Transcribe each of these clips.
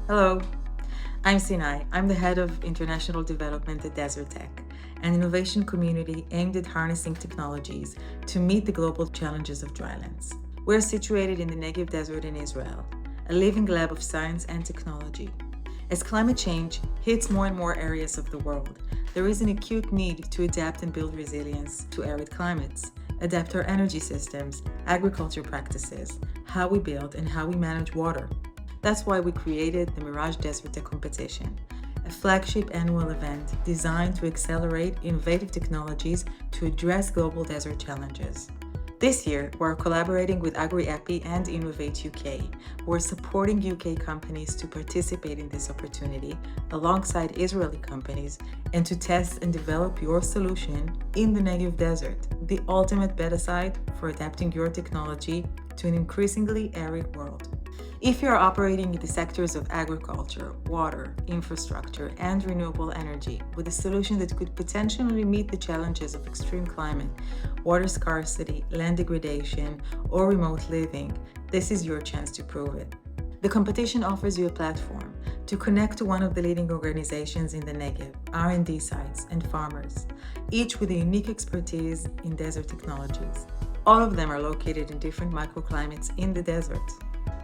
Hello, I'm Sinai. I'm the head of international development at DeserTech, an innovation community aimed at harnessing technologies to meet the global challenges of drylands. We're situated in the Negev desert in Israel, a living lab of science and technology. As climate change hits more and more areas of the world, there is an acute need to adapt and build resilience to arid climates, adapt our energy systems, agriculture practices, how we build and how we manage water. That's why we created the Merage DeserTech Competition, a flagship annual event designed to accelerate innovative technologies to address global desert challenges. This year, we're collaborating with AgriEpi and Innovate UK. We're supporting UK companies to participate in this opportunity alongside Israeli companies and to test and develop your solution in the Negev Desert, the ultimate beta site for adapting your technology to an increasingly arid world. If you are operating in the sectors of agriculture, water, infrastructure, and renewable energy with a solution that could potentially meet the challenges of extreme climate, water scarcity, land degradation, or remote living, this is your chance to prove it. The competition offers you a platform to connect to one of the leading organizations in the Negev, R&D sites, and farmers, each with a unique expertise in desert technologies. All of them are located in different microclimates in the desert.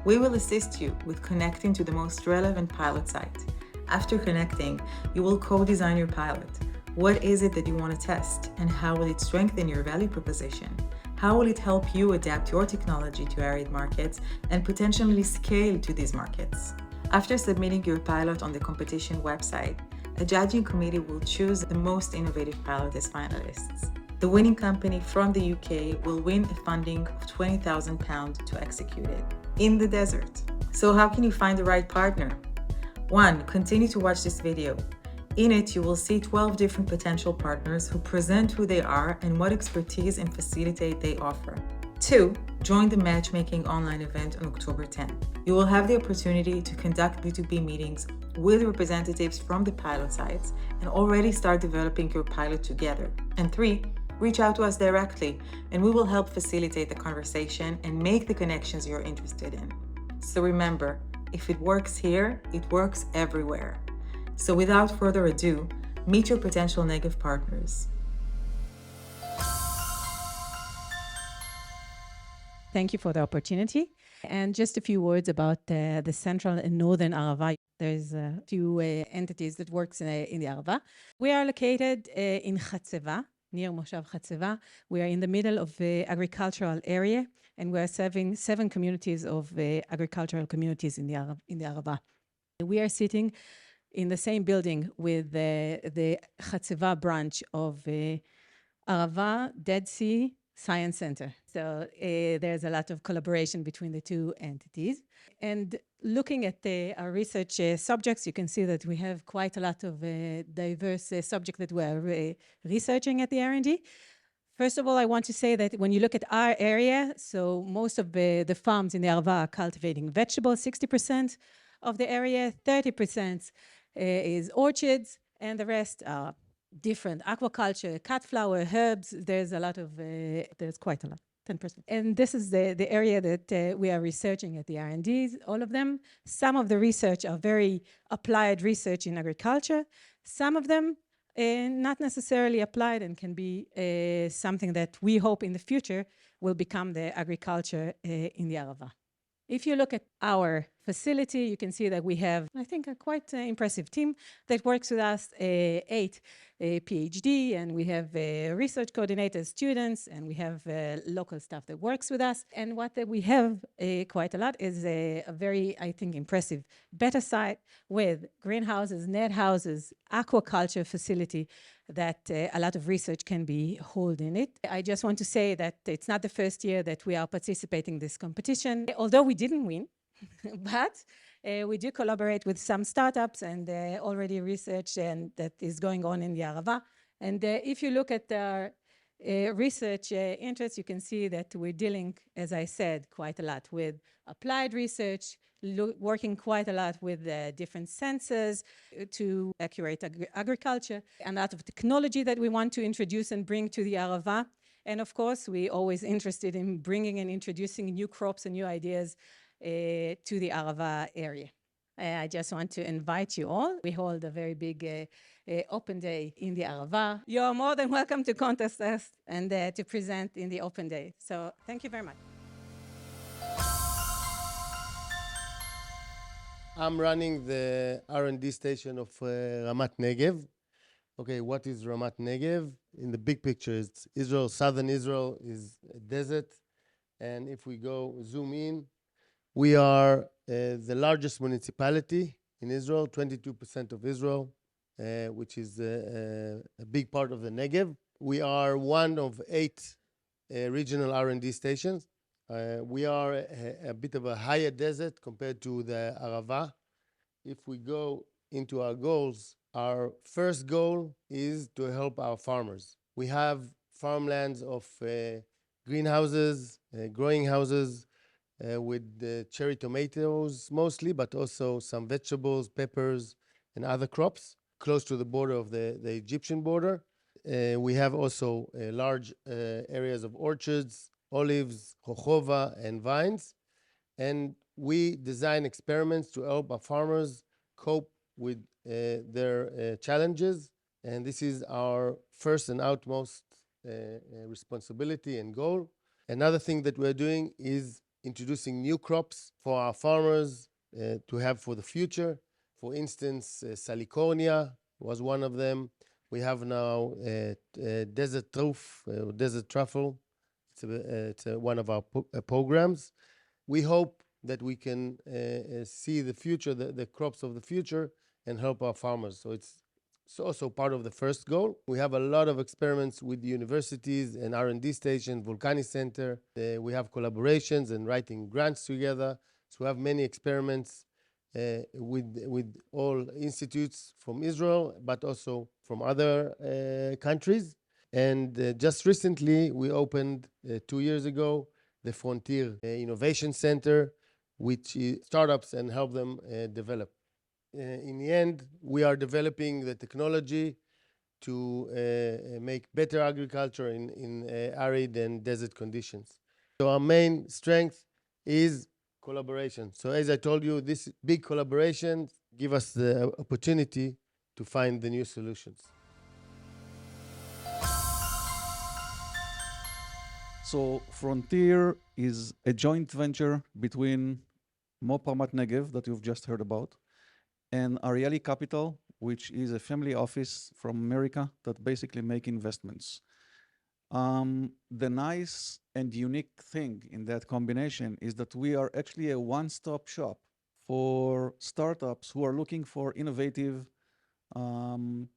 We will assist you with connecting to the most relevant pilot site. After connecting, you will co-design your pilot. What is it that you want to test, and how will it strengthen your value proposition? How will it help you adapt your technology to arid markets and potentially scale to these markets? After submitting your pilot on the competition website, a judging committee will choose the most innovative pilot as finalists. The winning company from the UK will win a funding of £20,000 to execute it in the desert. So how can you find the right partner? 1. Continue to watch this video. In it, you will see 12 different potential partners who present who they are and what expertise and facilitate they offer. 2. Join the matchmaking online event on October 10th. You will have the opportunity to conduct B2B meetings with representatives from the pilot sites and already start developing your pilot together. And 3. Reach out to us directly, and we will help facilitate the conversation and make the connections you're interested in. So remember, if it works here, it works everywhere. So without further ado, meet your potential Negev partners. Thank you for the opportunity. And just a few words about the central and northern Arava. There's a few entities that works in the Arava. We are located in Chatzeva, near Moshav Chatzeva. We are in the middle of the agricultural area, and we are serving 7 communities of agricultural communities in the Arava. We are sitting in the same building with the Chatzeva branch of Arava Dead Sea Science Center. So there's a lot of collaboration between the two entities. And looking at our research subjects, you can see that we have quite a lot of diverse subjects that we're researching at the R&D. First of all, I want to say that when you look at our area, so most of the farms in the Arava are cultivating vegetables, 60% of the area, 30% is orchards, and the rest are different aquaculture, cut flower, herbs. There's a lot of, there's quite a lot, 10%. And this is the area that we are researching at the R&Ds, all of them. Some of the research are very applied research in agriculture. Some of them not necessarily applied and can be something that we hope in the future will become the agriculture in the Arava. If you look at our facility, you can see that we have, I think, a quite impressive team that works with us, 8 PhD, and we have research coordinators, students, and we have local staff that works with us. And what we have quite a lot is a very, I think, impressive beta site with greenhouses, net houses, aquaculture facility that a lot of research can be held in it. I just want to say that it's not the first year that we are participating in this competition, although we didn't win, but we do collaborate with some startups and already research and that is going on in the Arava. And if you look at our research interests, you can see that we're dealing, as I said, quite a lot with applied research, working quite a lot with different sensors to accurate agriculture, and a lot of technology that we want to introduce and bring to the Arava. And of course, we're always interested in bringing and introducing new crops and new ideas to the Arava area. I just want to invite you all. We hold a very big open day in the Arava. You're more than welcome to contact us and to present in the open day. So thank you very much. I'm running the R&D station of Ramat Negev. Okay, what is Ramat Negev? In the big picture, it's Israel, southern Israel is a desert. And if we go zoom in, we are the largest municipality in Israel, 22% of Israel, which is a big part of the Negev. We are one of 8 regional R&D stations. We are a bit of a higher desert compared to the Arava. If we go into our goals, our first goal is to help our farmers. We have farmlands of greenhouses, growing houses with cherry tomatoes mostly, but also some vegetables, peppers, and other crops close to the border of the Egyptian border. We have also large areas of orchards, olives, jojoba, and vines. And we design experiments to help our farmers cope with their challenges. And this is our first and utmost responsibility and goal. Another thing that we're doing is introducing new crops for our farmers to have for the future. For instance, salicornia was one of them. We have now desert truffle. It's one of our programs. We hope that we can see the future, the crops of the future, and help our farmers. So it's also part of the first goal. We have a lot of experiments with universities and R&D station, Volcani Center. We have collaborations and writing grants together. So we have many experiments with all institutes from Israel, but also from other countries. And just recently, we opened 2 years ago the Frontier Innovation Center, which is startups and help them develop. In the end, we are developing the technology to make better agriculture in arid and desert conditions. So our main strength is collaboration. So as I told you, this big collaboration give us the opportunity to find the new solutions. So Frontier is a joint venture between MOP Ramat Negev that you've just heard about and Ariely Capital, which is a family office from America that basically make investments. The nice and unique thing in that combination is that we are actually a one-stop shop for startups who are looking for innovative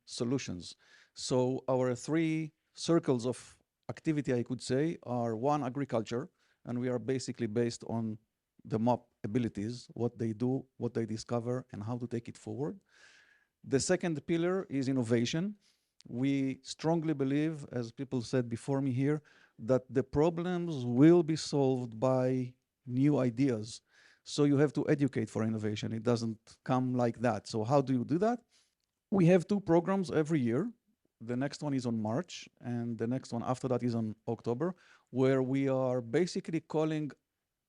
solutions. So our 3 circles of activity, I could say, are 1, agriculture, and we are basically based on the MOP abilities, what they do, what they discover, and how to take it forward. The second pillar is innovation. We strongly believe, as people said before me here, that the problems will be solved by new ideas. So you have to educate for innovation. It doesn't come like that. So how do you do that? We have 2 programs every year. The next one is on March, and the next one after that is on October, where we are basically calling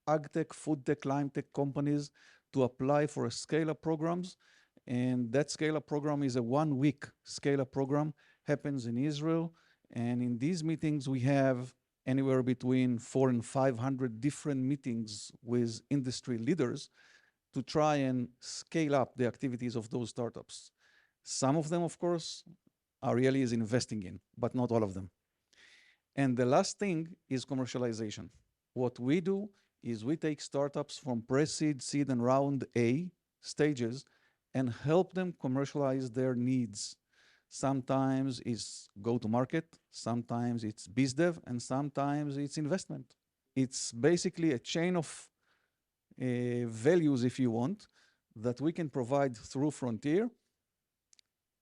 agtech, food tech, climate tech companies to apply for a scale-up programs. And that scale-up program is a 1-week scale-up program, happens in Israel. And in these meetings, we have anywhere between 400 and 500 different meetings with industry leaders to try and scale up the activities of those startups. Some of them, of course, Ariely is investing in, but not all of them. And the last thing is commercialization. What we do is we take startups from pre-seed, seed, and round A stages and help them commercialize their needs. Sometimes it's go-to-market, sometimes it's biz dev, and sometimes it's investment. It's basically a chain of values, if you want, that we can provide through Frontier.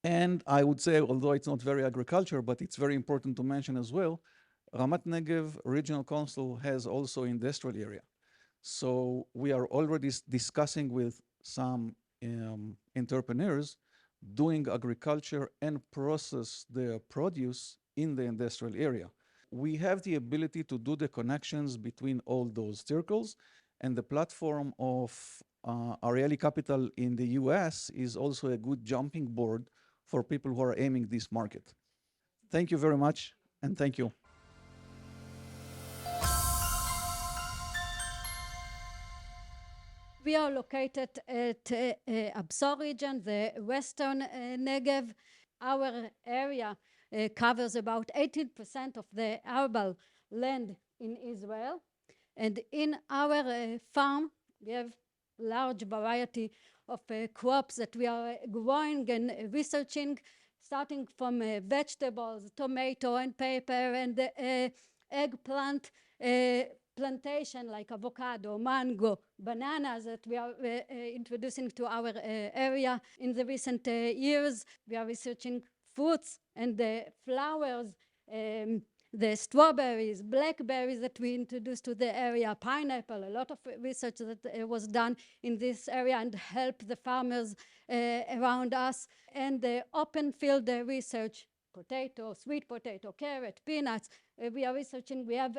And I would say, although it's not very agriculture, but it's very important to mention as well, Ramat Negev Regional Council has also industrial area. So we are already discussing with some entrepreneurs doing agriculture and process their produce in the industrial area. We have the ability to do the connections between all those circles, and the platform of Ariely Capital in the US is also a good jumping board for people who are aiming this market. Thank you very much, and thank you. We are located at Absor region, the western Negev. Our area covers about 18% of the arable land in Israel. And in our farm, we have large variety of crops that we are growing and researching, starting from vegetables, tomato and pepper, and eggplant plantation like avocado, mango, bananas that we are introducing to our area in the recent years. We are researching fruits and flowers, the strawberries, blackberries that we introduced to the area, pineapple. A lot of research that was done in this area and help the farmers around us. And the open field research, potato, sweet potato, carrot, peanuts. We are researching, we have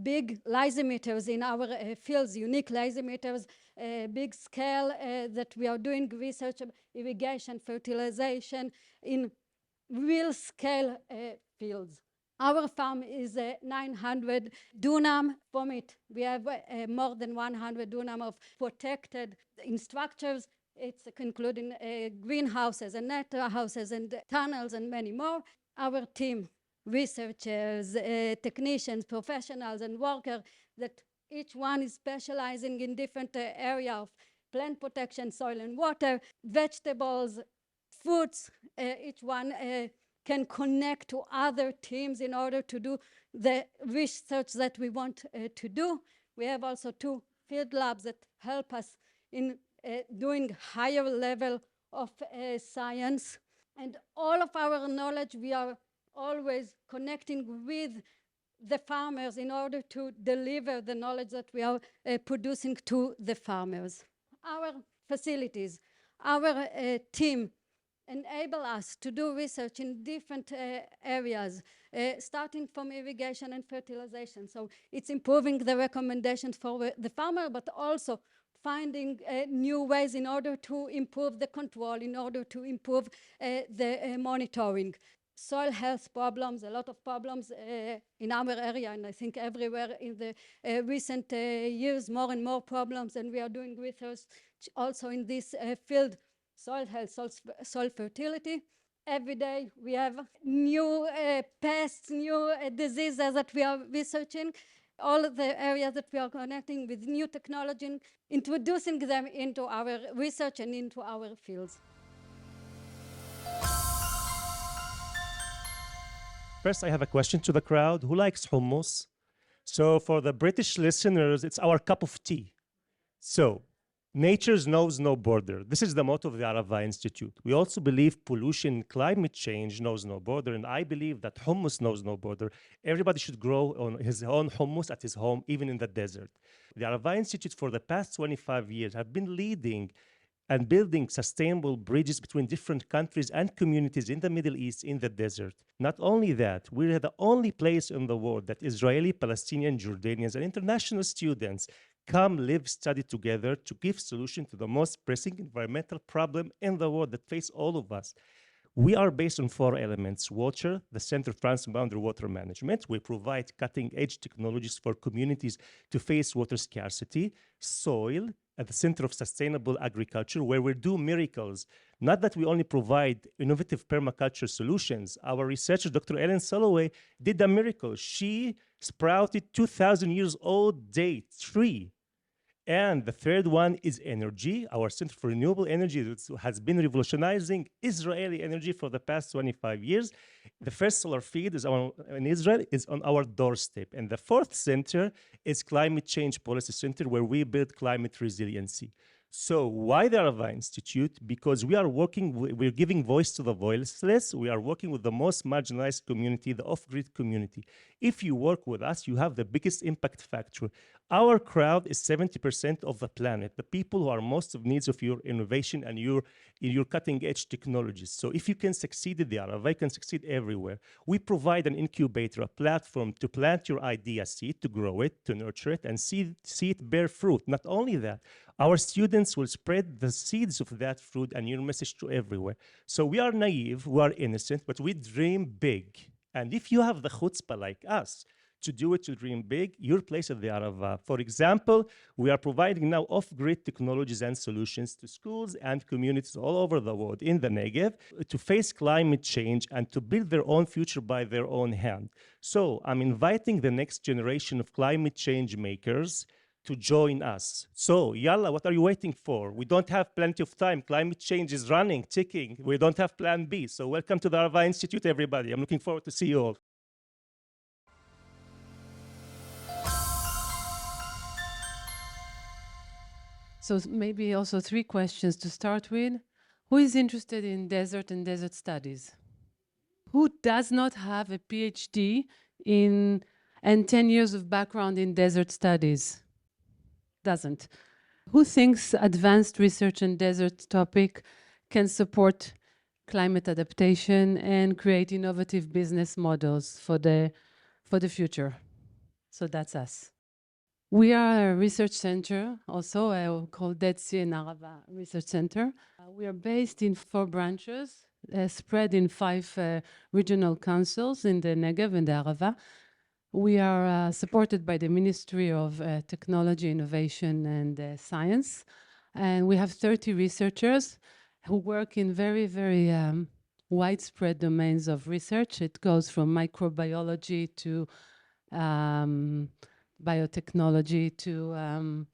big lysimeters in our fields, unique lysimeters, big scale that we are doing research, irrigation, fertilization in real scale fields. Our farm is 900 dunam. From it, we have more than 100 dunam of protected in structures. It's including greenhouses and net houses and tunnels and many more. Our team, researchers, technicians, professionals, and workers, that each one is specializing in different area of plant protection, soil and water, vegetables, fruits. Each one can connect to other teams in order to do the research that we want to do. We have also 2 field labs that help us in doing higher level of science. And all of our knowledge, we are always connecting with the farmers in order to deliver the knowledge that we are producing to the farmers. Our facilities, our team enable us to do research in different areas, starting from irrigation and fertilization. So it's improving the recommendations for the farmer, but also finding new ways in order to improve the control, in order to improve the monitoring. Soil health problems, a lot of problems in our area, and I think everywhere in the recent years, more and more problems, and we are doing research also in this field, soil health, soil fertility. Every day we have new pests, new diseases that we are researching, all of the areas that we are connecting with new technology, and introducing them into our research and into our fields. First, I have a question to the crowd. Who likes hummus? So for the British listeners, it's our cup of tea. So nature knows no border. This is the motto of the Arava Institute. We also believe pollution, climate change knows no border, and I believe that hummus knows no border. Everybody should grow on his own hummus at his home, even in the desert. The Arava Institute for the past 25 years have been leading and building sustainable bridges between different countries and communities in the Middle East, in the desert. Not only that, we're the only place in the world that Israeli, Palestinian, Jordanians, and international students come, live, study together to give solution to the most pressing environmental problem in the world that face all of us. We are based on 4 elements: water, the Center of Transboundary Water Management. We provide cutting-edge technologies for communities to face water scarcity; soil, at the Center of Sustainable Agriculture, where we do miracles. Not that we only provide innovative permaculture solutions. Our researcher, Dr. Ellen Soloway, did a miracle. She sprouted 2,000 years old date tree. And the third one is energy. Our Center for Renewable Energy has been revolutionizing Israeli energy for the past 25 years. The first solar field in Israel is on our doorstep. And the fourth center is Climate Change Policy Center, where we build climate resiliency. So why the Arava Institute? Because we're giving voice to the voiceless. We are working with the most marginalized community, the off-grid community. If you work with us, you have the biggest impact factor. Our crowd is 70% of the planet, the people who are most of needs of your innovation and your cutting-edge technologies. So if you can succeed in the Arava, you can succeed everywhere. We provide an incubator, a platform to plant your idea seed, to grow it, to nurture it, and see it bear fruit. Not only that, our students will spread the seeds of that fruit and your message to everywhere. So we are naive, we are innocent, but we dream big. And if you have the chutzpah like us to do it, to dream big, your place at the Arava. For example, we are providing now off-grid technologies and solutions to schools and communities all over the world in the Negev to face climate change and to build their own future by their own hand. So I'm inviting the next generation of climate change makers to join us. So, yalla, what are you waiting for? We don't have plenty of time. Climate change is running, ticking. We don't have plan B. So welcome to the Arava Institute, everybody. I'm looking forward to see you all. So maybe also 3 questions to start with. Who is interested in desert and desert studies? Who does not have a PhD in and 10 years of background in desert studies? Doesn't. Who thinks advanced research in desert topic can support climate adaptation and create innovative business models for the future? So that's us. We are a research center, also called Dead Sea and Arava Research Center. We are based in 4 branches, spread in 5 regional councils in the Negev and the Arava. We are supported by the Ministry of Technology, Innovation and Science. And we have 30 researchers who work in very, very widespread domains of research. It goes from microbiology to biotechnology to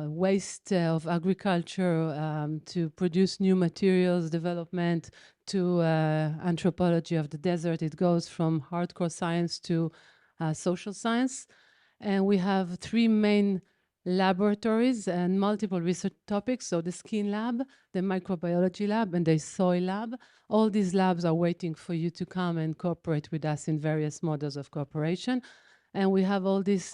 waste of agriculture, to produce new materials development, to anthropology of the desert. It goes from hardcore science to social science. And we have 3 main laboratories and multiple research topics. So the skin lab, the microbiology lab, and the soil lab. All these labs are waiting for you to come and cooperate with us in various models of cooperation. And we have all these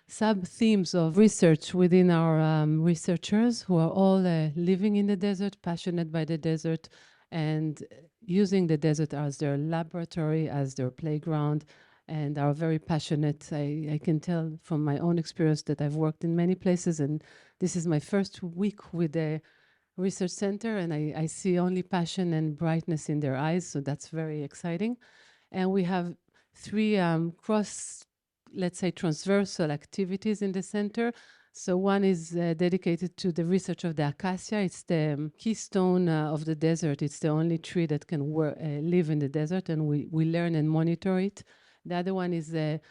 sub-themes of research within our researchers who are all living in the desert, passionate by the desert, and using the desert as their laboratory, as their playground, and are very passionate. I can tell from my own experience that I've worked in many places, and this is my first week with the research center, and I see only passion and brightness in their eyes, so that's very exciting. And we have 3 let's say, transversal activities in the center. So one is dedicated to the research of the acacia. It's the keystone of the desert. It's the only tree that can live in the desert, and we learn and monitor it. The other one is the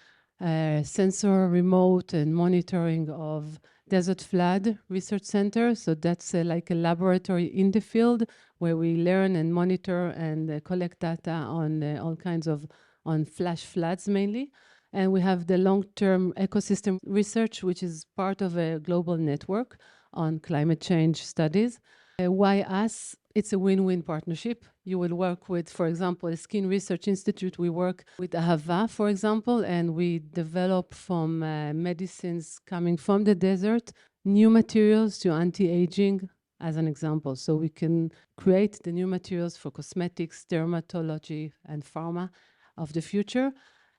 sensor remote and monitoring of Desert Flood Research Center. So that's like a laboratory in the field where we learn and monitor and collect data on all kinds of, on flash floods mainly. And we have the long-term ecosystem research, which is part of a global network on climate change studies. Why us? It's a win-win partnership. You will work with, for example, the Skin Research Institute. We work with Ahava, for example, and we develop from medicines coming from the desert, new materials to anti-aging, as an example. So we can create the new materials for cosmetics, dermatology, and pharma of the future.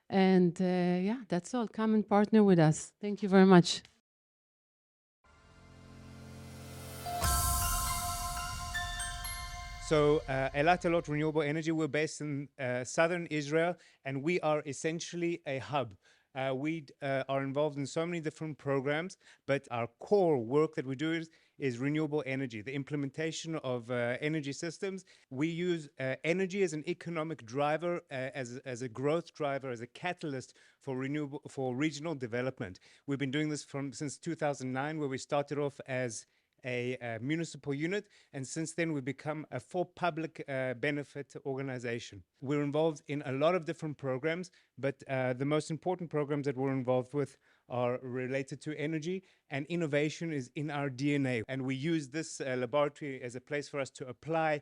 And yeah, that's all. Come and partner with us. Thank you very much. So Elat Elot Renewable Energy, we're based in southern Israel, and we are essentially a hub. We are involved in so many different programs, but our core work that we do is renewable energy, the implementation of energy systems. We use energy as an economic driver, as a growth driver, as a catalyst for regional development. We've been doing this since 2009, where we started off as a municipal unit, and since then we've become a for-public benefit organization. We're involved in a lot of different programs, but the most important programs that we're involved with are related to energy, and innovation is in our DNA. And we use this laboratory as a place for us to apply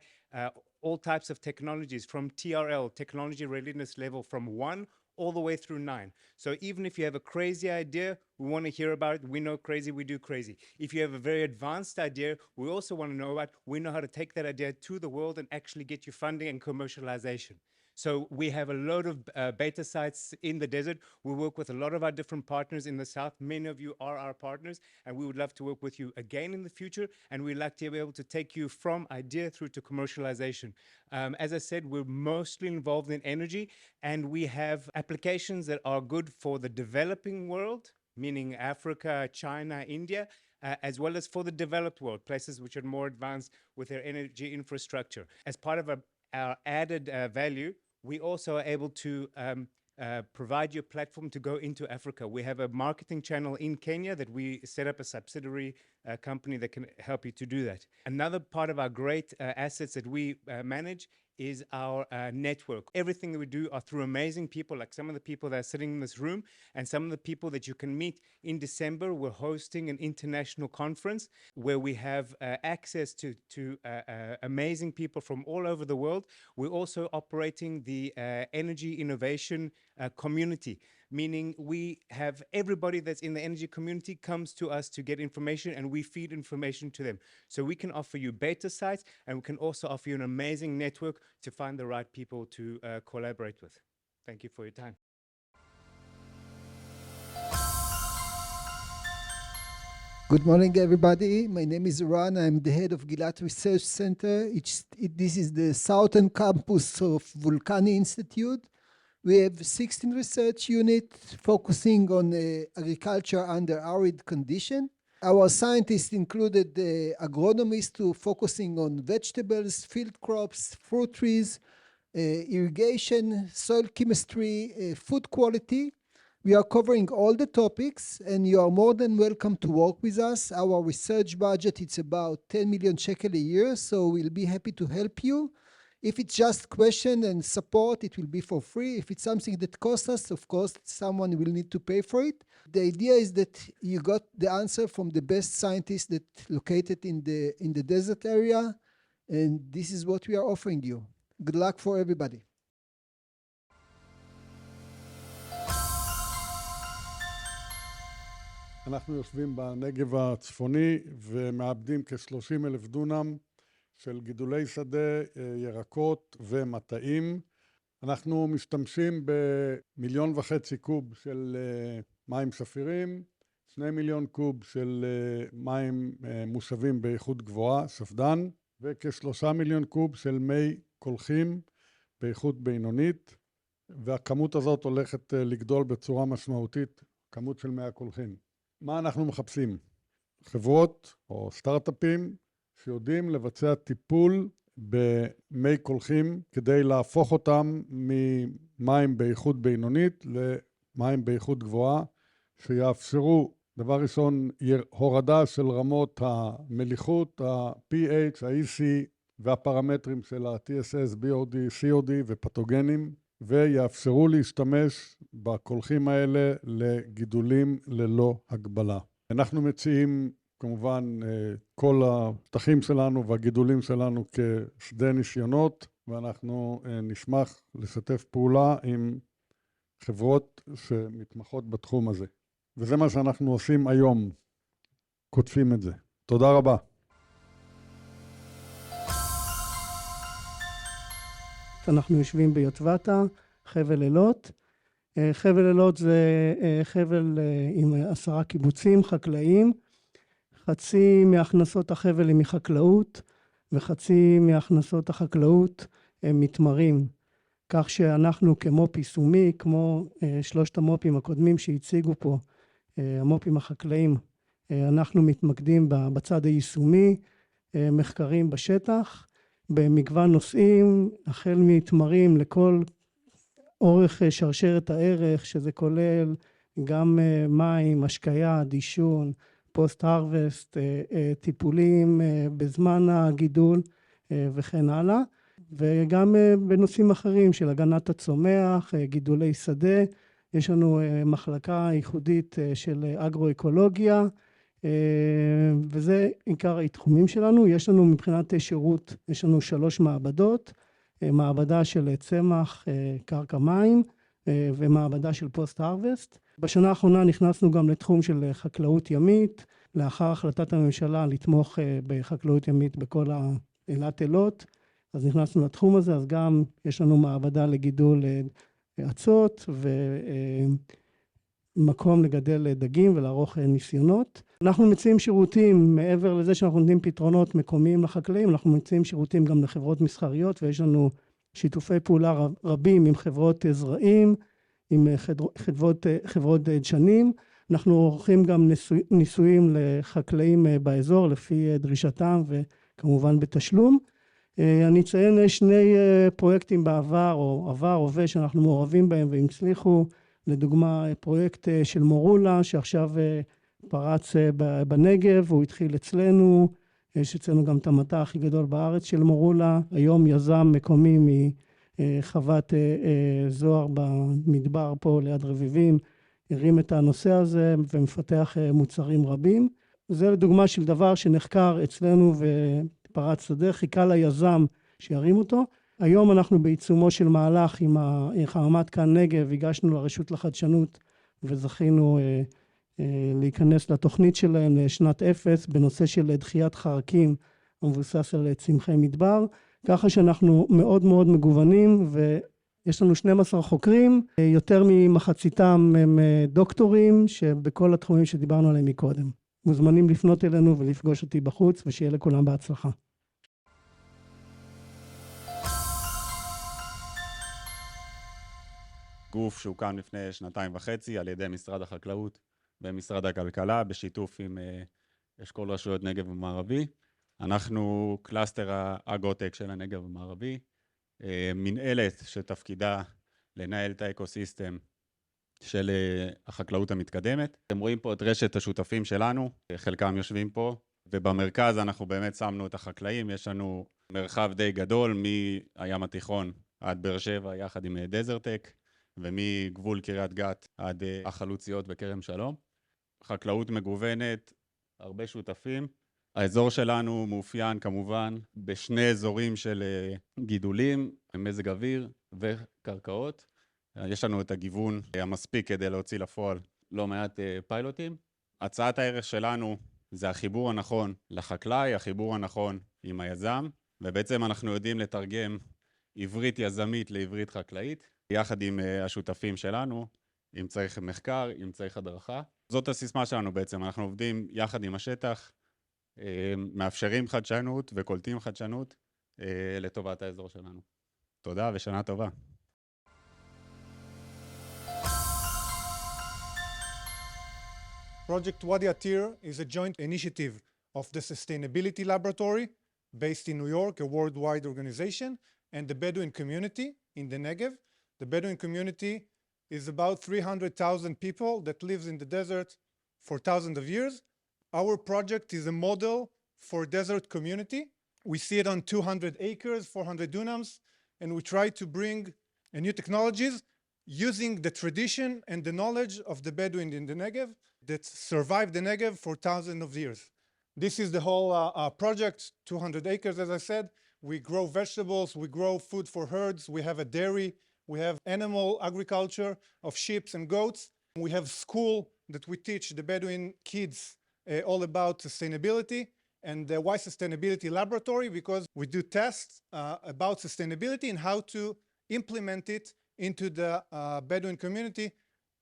all types of technologies from TRL, technology readiness level from 1 all the way through 9. So even if you have a crazy idea, we want to hear about it. We know crazy, we do crazy. If you have a very advanced idea, we also want to know about, we know how to take that idea to the world and actually get you funding and commercialization. So we have a load of beta sites in the desert. We work with a lot of our different partners in the south. Many of you are our partners, and we would love to work with you again in the future. And we'd like to be able to take you from idea through to commercialization. As I said, we're mostly involved in energy, and we have applications that are good for the developing world, meaning Africa, China, India, as well as for the developed world, places which are more advanced with their energy infrastructure. As part of our added value, we also are able to provide you a platform to go into Africa. We have a marketing channel in Kenya that we set up a subsidiary company that can help you to do that. Another part of our great assets that we manage is our network. Everything that we do are through amazing people, like some of the people that are sitting in this room and some of the people that you can meet in December. We're hosting an international conference where we have access to amazing people from all over the world. We're also operating the energy innovation community, meaning we have everybody that's in the energy community comes to us to get information, and we feed information to them. So we can offer you beta sites, and we can also offer you an amazing network to find the right people to collaborate with. Thank you for your time. Good morning, everybody. My name is Ran. I'm the head of Gilat Research Center. This is the southern campus of Vulcani Institute. We have 16 research units focusing on agriculture under arid condition. Our scientists included agronomists who focusing on vegetables, field crops, fruit trees, irrigation, soil chemistry, food quality. We are covering all the topics, and you are more than welcome to work with us. Our research budget is about 10 million shekel a year, so we'll be happy to help you. If it's just question and support, it will be for free. If it's something that costs us, of course, someone will need to pay for it. The idea is that you got the answer from the best scientists that located in the desert area, and this is what we are offering you. Good luck for everybody. אנחנו יושבים בנגב הצפוני ומעבדים כ-30,000 דונם של גידולי שדה, ירקות ומטעים. אנחנו משתמשים ב1.5 קוב של מים שפירים, 2 מיליון קוב של מים מושבים באיכות גבוהה, שפדן, וכ3 מיליון קוב של מי קולחים באיכות בינונית, והכמות הזאת הולכת לגדול בצורה משמעותית, כמות של מי הקולחים. מה אנחנו מחפשים? חברות או סטארט-אפים שיודעים לבצע טיפול במי קולחים כדי להפוך אותם ממים באיכות בינונית למים באיכות גבוהה, שיאפשרו דבר ראשון הורדה של רמות המליחות, ה-pH, ה-EC והפרמטרים של ה-TSS, BOD, COD ופתוגנים, ויאפשרו להשתמש בקולחים האלה לגידולים ללא הגבלה. אנחנו מציעים כמובן כל השטחים שלנו והגידולים שלנו כשדה ניסיונות, ואנחנו נשמח לשתף פעולה עם חברות שמתמחות בתחום הזה. וזה מה שאנחנו עושים היום, כותבים את זה. תודה רבה. אנחנו יושבים ביוטבתה, חבל אילות. חבל אילות זה חבל עם 10 קיבוצים חקלאיים. חצי מהכנסות החבל הם מחקלאות, וחצי מהכנסות החקלאות הם מתמרים. כך שאנחנו כמו"פ יישומי, כמו 3 המו"פים הקודמים שהציגו פה, המו"פים החקלאים, אנחנו מתמקדים בצד היישומי, מחקרים בשטח, במגוון נושאים, החל מתמרים לכל אורך שרשרת הערך, שזה כולל גם מים, השקיה, דישון, פוסט-הרווסט, טיפולים בזמן הגידול וכן הלאה. וגם בנושאים אחרים של הגנת הצומח, גידולי שדה, יש לנו מחלקה ייחודית של אגרו-אקולוגיה, וזה עיקר התחומים שלנו. יש לנו מבחינת שירות, יש לנו 3 מעבדות, מעבדה של צמח, קרקע מים, ומעבדה של פוסט-הרווסט. בשנה האחרונה נכנסנו גם לתחום של חקלאות ימית, לאחר החלטת הממשלה לתמוך בחקלאות ימית בכל אילת אילות. אז נכנסנו לתחום הזה, אז גם יש לנו מעבדה לגידול אצות ומקום לגדל דגים ולערוך ניסיונות. אנחנו מציעים שירותים, מעבר לזה שאנחנו נותנים פתרונות מקומיים לחקלאים, אנחנו מציעים שירותים גם לחברות מסחריות, ויש לנו שיתופי פעולה רבים עם חברות זרעים, עם חברות דשנים. אנחנו עורכים גם ניסויים לחקלאים באזור לפי דרישתם וכמובן בתשלום. אני אציין שני פרויקטים בעבר או עבר הווה שאנחנו מעורבים בהם והם הצליחו. לדוגמה פרויקט של מורולה שעכשיו פרץ בנגב, הוא התחיל אצלנו, יש אצלנו גם את המטע הכי גדול בארץ של מורולה, היום יזם מקומי מחוות זוהר במדבר פה ליד רביבים, הרים את הנושא הזה ומפתח מוצרים רבים. זה לדוגמה של דבר שנחקר אצלנו ופרץ שדה, חיכה ליזם שירים אותו. היום אנחנו בעיצומו של מהלך עם חממת כאן נגב, הגשנו לרשות לחדשנות וזכינו להיכנס לתוכנית שלהם לשנת 0 בנושא של דחיית חרקים המבוסס על צמחי מדבר, ככה שאנחנו מאוד מאוד מגוונים ויש לנו 12 חוקרים, יותר ממחציתם הם דוקטורים שבכל התחומים שדיברנו עליהם מקודם. מוזמנים לפנות אלינו ולפגוש אותי בחוץ ושיהיה לכולם בהצלחה. גוף שהוקם לפני 2.5 על ידי משרד החקלאות ומשרד הכלכלה, בשיתוף עם אשכול רשויות נגב המערבי. אנחנו קלאסטר האגרוטק של הנגב המערבי, מנהלת שתפקידה לנהל את האקוסיסטם של החקלאות המתקדמת. אתם רואים פה את רשת השותפים שלנו, חלקם יושבים פה, ובמרכז אנחנו באמת שמנו את החקלאים, יש לנו מרחב די גדול מהים התיכון עד באר שבע יחד עם דזרטק, ומגבול קריית גת עד החלוציות וכרם שלום. חקלאות מגוונת, הרבה שותפים. האזור שלנו מאופיין כמובן בשני אזורים של גידולים, מזג אוויר וקרקעות. יש לנו את הגיוון המספיק כדי להוציא לפועל לא מעט פיילוטים. הצעת הערך שלנו זה החיבור הנכון לחקלאי, החיבור הנכון עם היזם, ובעצם אנחנו יודעים לתרגם עברית יזמית לעברית חקלאית, יחד עם השותפים שלנו, אם צריך מחקר, אם צריך הדרכה. זאת הסיסמה שלנו בעצם, אנחנו עובדים יחד עם השטח, מאפשרים חדשנות וקולטים חדשנות לטובת האזור שלנו. תודה ושנה טובה. Project Wadi Atir is a joint initiative of the Sustainability Laboratory based in New York, a worldwide organization, and the Bedouin community in the Negev. The Bedouin community is about 300,000 people that lives in the desert for thousands of years. Our project is a model for desert community. We see it on 200 acres, 400 dunams, and we try to bring new technologies using the tradition and the knowledge of the Bedouin in the Negev that survived the Negev for thousands of years. This is the whole project, 200 acres, as I said. We grow vegetables, we grow food for herds, we have a dairy, we have animal agriculture of sheep and goats. We have school that we teach the Bedouin kids all about sustainability. And why Sustainability Laboratory? Because we do tests about sustainability and how to implement it into the Bedouin community,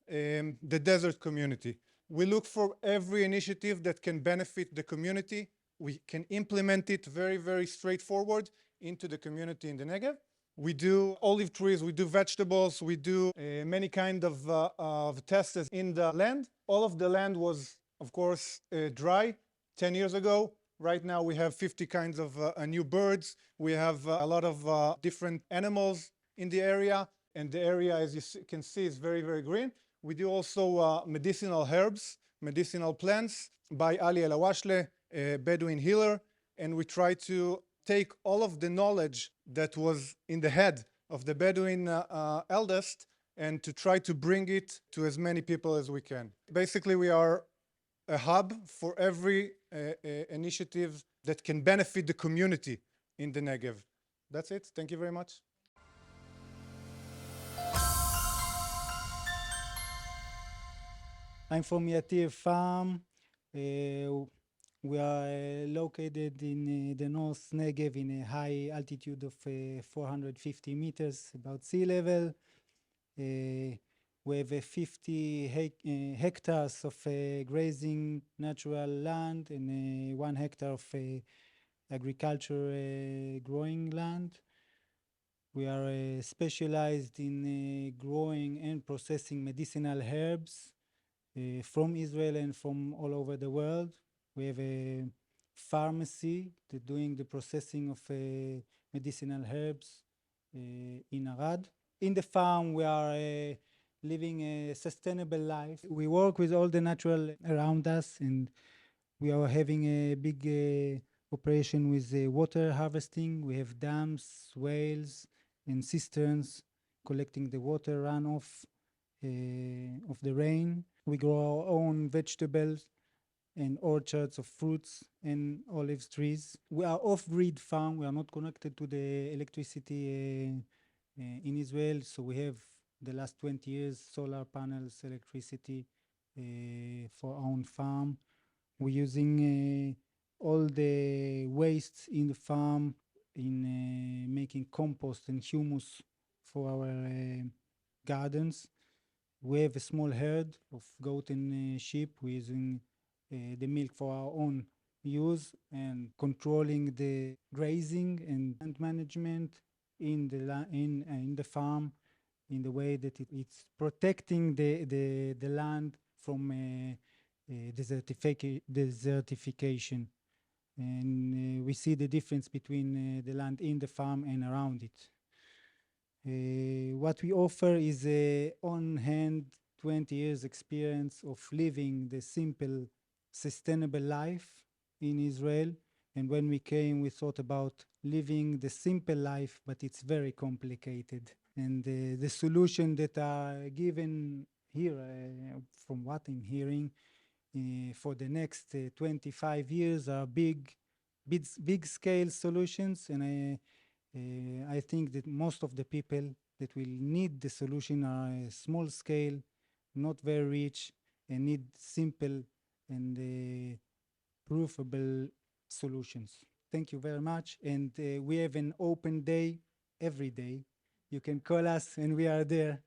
the desert community. We look for every initiative that can benefit the community. We can implement it very, very straightforward into the community in the Negev. We do olive trees, we do vegetables, we do many kind of tests in the land. All of the land was, of course, dry 10 years ago. Right now we have 50 kinds of new birds. We have a lot of different animals in the area. And the area, as you can see, is very, very green. We do also medicinal herbs, medicinal plants by Ali El Awashle, a Bedouin healer. And we try to take all of the knowledge that was in the head of the Bedouin eldest and to try to bring it to as many people as we can. Basically, we are a hub for every initiative that can benefit the community in the Negev. That's it. Thank you very much. I'm from Yatir Farm. We are located in the North Negev in a high altitude of 450 meters above sea level. We have 50 hectares of grazing natural land and 1 hectare of agriculture growing land. We are specialized in growing and processing medicinal herbs from Israel and from all over the world. We have a pharmacy doing the processing of medicinal herbs in Arad. In the farm, we are living a sustainable life. We work with all the natural around us, and we are having a big operation with water harvesting. We have dams, wells, and cisterns collecting the water runoff of the rain. We grow our own vegetables and orchards of fruits and olive trees. We are off-grid farm. We are not connected to the electricity in Israel, so we have the last 20 years solar panels, electricity for our own farm. We're using all the wastes in the farm in making compost and humus for our gardens. We have a small herd of goat and sheep. We're using the milk for our own use and controlling the grazing and land management in the farm in the way that it's protecting the land from desertification. And we see the difference between the land in the farm and around it. What we offer is on hand 20 years experience of living the simple, sustainable life in Israel. And when we came, we thought about living the simple life, but it's very complicated. And the solution that are given here, from what I'm hearing, for the next 25 years are big scale solutions. And I think that most of the people that will need the solution are small scale, not very rich, and need simple and provable solutions. Thank you very much. And we have an open day every day. You can call us and we are there.